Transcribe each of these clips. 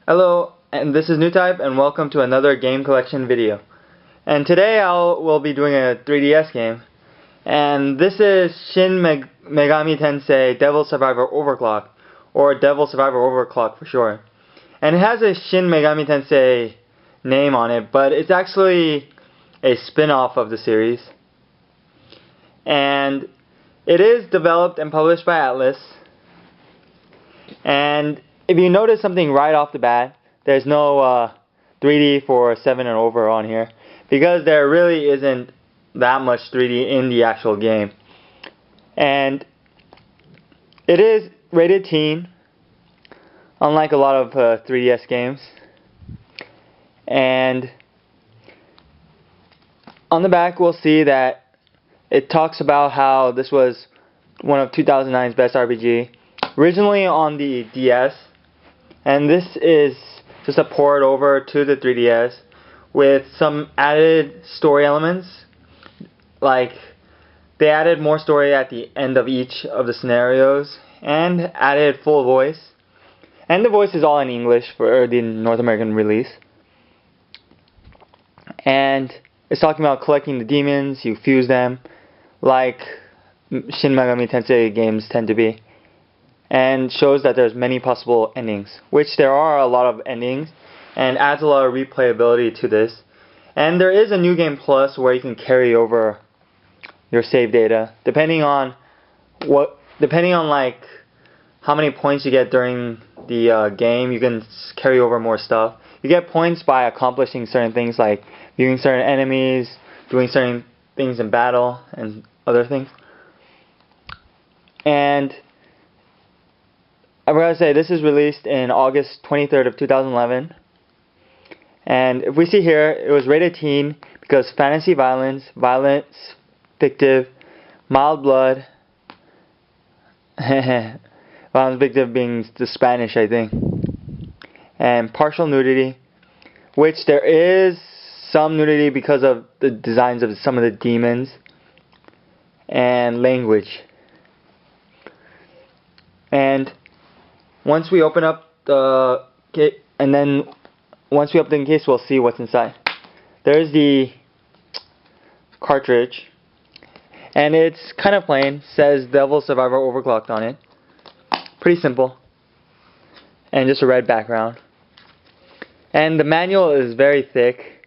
Hello, and this is NewType, and welcome to another game collection video. And today we'll be doing a 3DS game, and this is Shin Megami Tensei Devil Survivor Overclocked, or Devil Survivor Overclocked for short. And it has a Shin Megami Tensei name on it, but it's actually a spin-off of the series. And it is developed and published by Atlus. And if you notice something right off the bat, there's no 3D for 7 and over on here, because there really isn't that much 3D in the actual game. And it is rated teen, unlike a lot of 3DS games. And on the back we'll see that it talks about how this was one of 2009's best RPG, originally on the DS, and this is just a port over to the 3DS with some added story elements. Like, they added more story at the end of each of the scenarios and added full voice, and the voice is all in English for the North American release. And it's talking about collecting the demons. You fuse them like Shin Megami Tensei games tend to be, and shows that there's many possible endings, which there are a lot of endings, and adds a lot of replayability to this. And there is a New Game Plus where you can carry over your save data depending on like how many points you get during the game. You can carry over more stuff. You get points by accomplishing certain things, like viewing certain enemies, doing certain things in battle, and other things. And I forgot to say, this is released in August 23rd of 2011. And if we see here, it was rated teen because fantasy violence, fictive, mild blood, violence fictive being the Spanish, I think, and partial nudity, which there is some nudity because of the designs of some of the demons, and language. And once we open up the case, and then once we open the case, we'll see what's inside. There's the cartridge, and it's kind of plain. Says Devil Survivor Overclocked on it. Pretty simple, and just a red background. And the manual is very thick.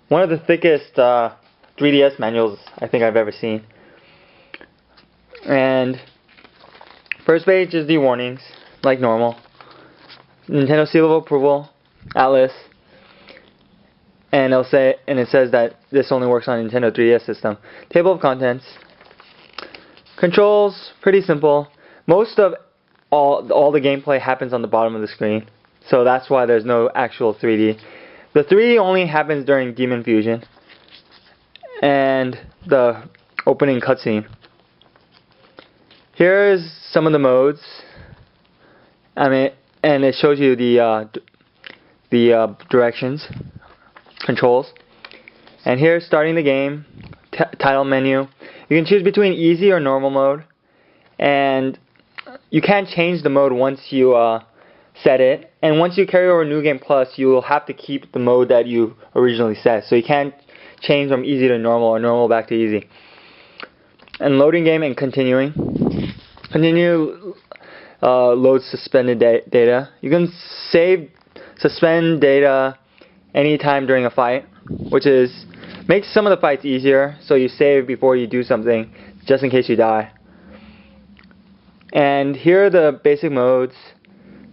One of the thickest 3DS manuals I think I've ever seen. And first page is the warnings, like normal. Nintendo seal of approval, Atlus, and it says that this only works on Nintendo 3DS system. Table of contents. Controls, pretty simple. Most of all the gameplay happens on the bottom of the screen, so that's why there's no actual 3D. The 3D only happens during Demon Fusion and the opening cutscene. Here's some of the modes. And it shows you the directions, controls. And here's starting the game, title menu. You can choose between easy or normal mode, and you can't change the mode once you set it. And once you carry over New Game Plus, you will have to keep the mode that you originally set. So you can't change from easy to normal or normal back to easy. And loading game and continuing. Continue loads suspended data. You can suspend data anytime during a fight, which makes some of the fights easier, so you save before you do something, just in case you die. And here are the basic modes,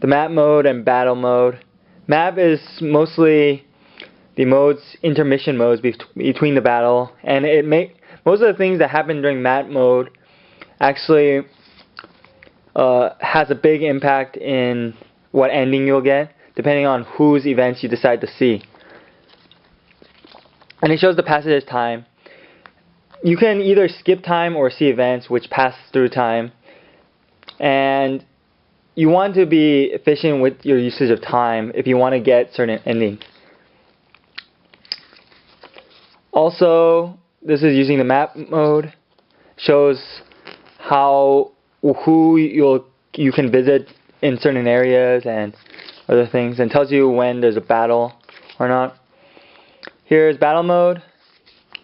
the map mode and battle mode. Map is mostly the intermission modes between the battle, and most of the things that happen during map mode actually has a big impact in what ending you'll get, depending on whose events you decide to see. And it shows the passage time. You can either skip time or see events which pass through time. And you want to be efficient with your usage of time if you want to get certain endings. Also, this is using the map mode. Shows who you can visit in certain areas, and other things, and tells you when there's a battle or not. Here's battle mode.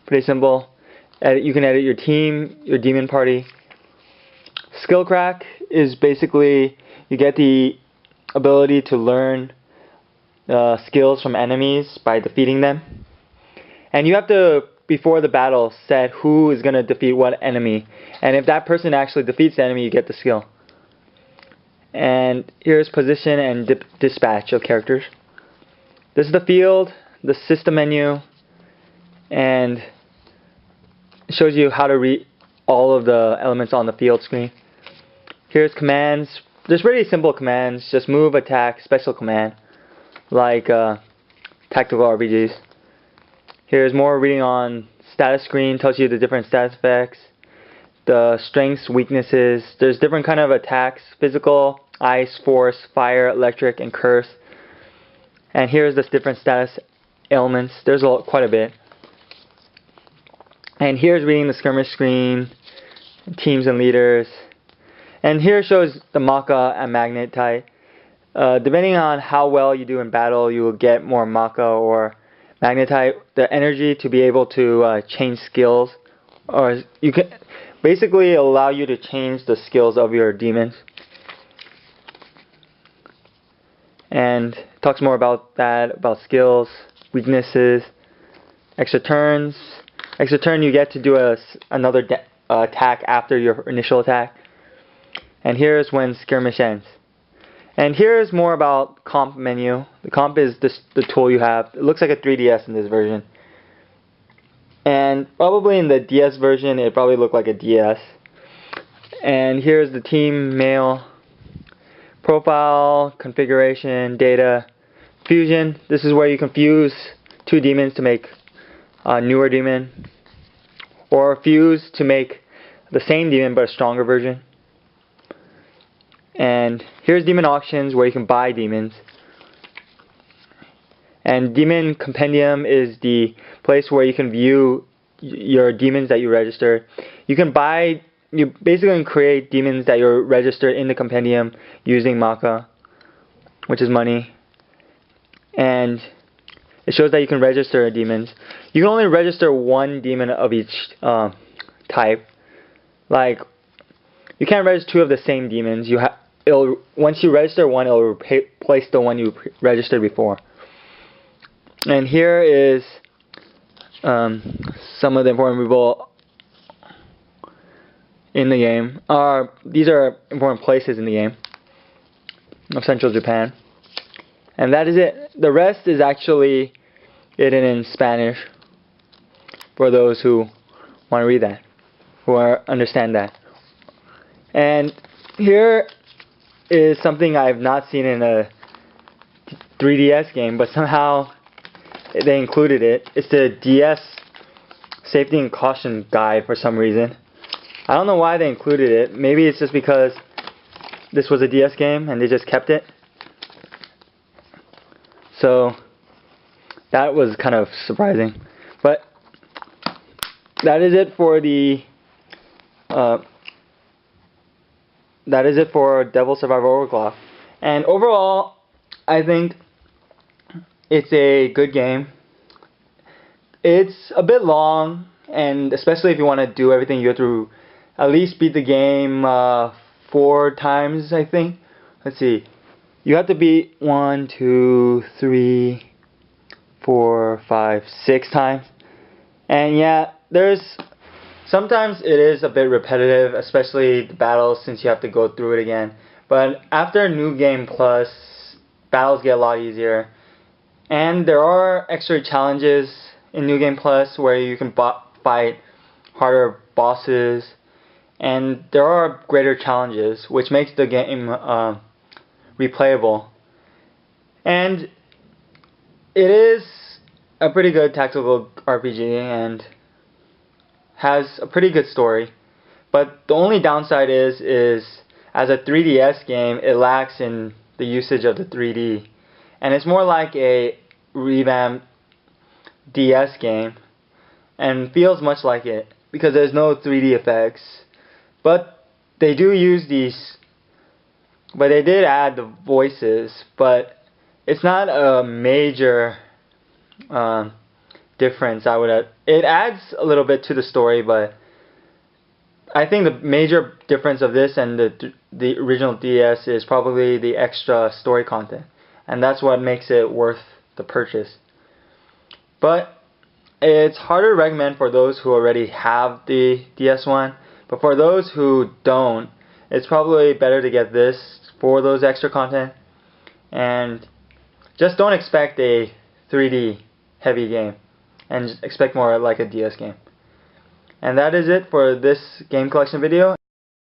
Pretty simple. You can edit your team, your demon party. Skill crack is basically you get the ability to learn skills from enemies by defeating them. And you have to, before the battle, set who is going to defeat what enemy. And if that person actually defeats the enemy, you get the skill. And here's position and dispatch of characters. This is the field, the system menu, and it shows you how to read all of the elements on the field screen. Here's commands. There's really simple commands. Just move, attack, special command, like tactical RPGs. Here's more reading on status screen. Tells you the different status effects, the strengths, weaknesses. There's different kind of attacks: physical, ice, force, fire, electric, and curse. And here's the different status ailments. There's quite a bit. And here's reading the skirmish screen, teams and leaders. And here shows the Maka and Magnetite. Depending on how well you do in battle, you will get more Maka or Magnetite, the energy to be able to change skills, or you can basically allow you to change the skills of your demons. And it talks more about that, about skills, weaknesses, extra turns. Extra turn, you get to do another attack after your initial attack. And here's when skirmish ends. And here's more about comp menu. The comp is the tool you have. It looks like a 3DS in this version. And probably in the DS version, it probably looked like a DS. And here's the team mail, profile, configuration, data, fusion. This is where you can fuse two demons to make a newer demon, or fuse to make the same demon but a stronger version. And here's demon auctions, where you can buy demons. And demon compendium is the place where you can view your demons that you registered. You basically can create demons that you're registered in the compendium using Maka, which is money. And it shows that you can register demons. You can only register one demon of each type. Like, you can't register two of the same demons. Once you register one, it'll replace the one you registered before. And here is some of the important people in the game. These are important places in the game of Central Japan. And that is it. The rest is actually written in Spanish for those who want to read that, who understand that. And here is something I've not seen in a 3DS game, but somehow they included it. It's the DS Safety and Caution Guide for some reason. I don't know why they included it. Maybe it's just because this was a DS game and they just kept it. So that was kind of surprising. But that is it for the Devil Survivor Overclocked. And overall, I think it's a good game. It's a bit long, and especially if you want to do everything, you have to at least beat the game 4 times, I think. Let's see. You have to beat 1, 2, 3, 4, 5, 6 times. And yeah, sometimes it is a bit repetitive, especially the battles, since you have to go through it again. But after New Game Plus, battles get a lot easier. And there are extra challenges in New Game Plus where you can fight harder bosses. And there are greater challenges, which makes the game replayable. And it is a pretty good tactical RPG and has a pretty good story. But the only downside is as a 3DS game, it lacks in the usage of the 3D. And it's more like a revamped DS game, and feels much like it because there's no 3D effects. But they do use these, but they did add the voices, but it's not a major difference. It adds a little bit to the story, but I think the major difference of this and the original DS is probably the extra story content, and that's what makes it worth the purchase. But it's harder to recommend for those who already have the DS1, but for those who don't, it's probably better to get this for those extra content. And just don't expect a 3D heavy game, and just expect more like a DS game. And that is it for this game collection video.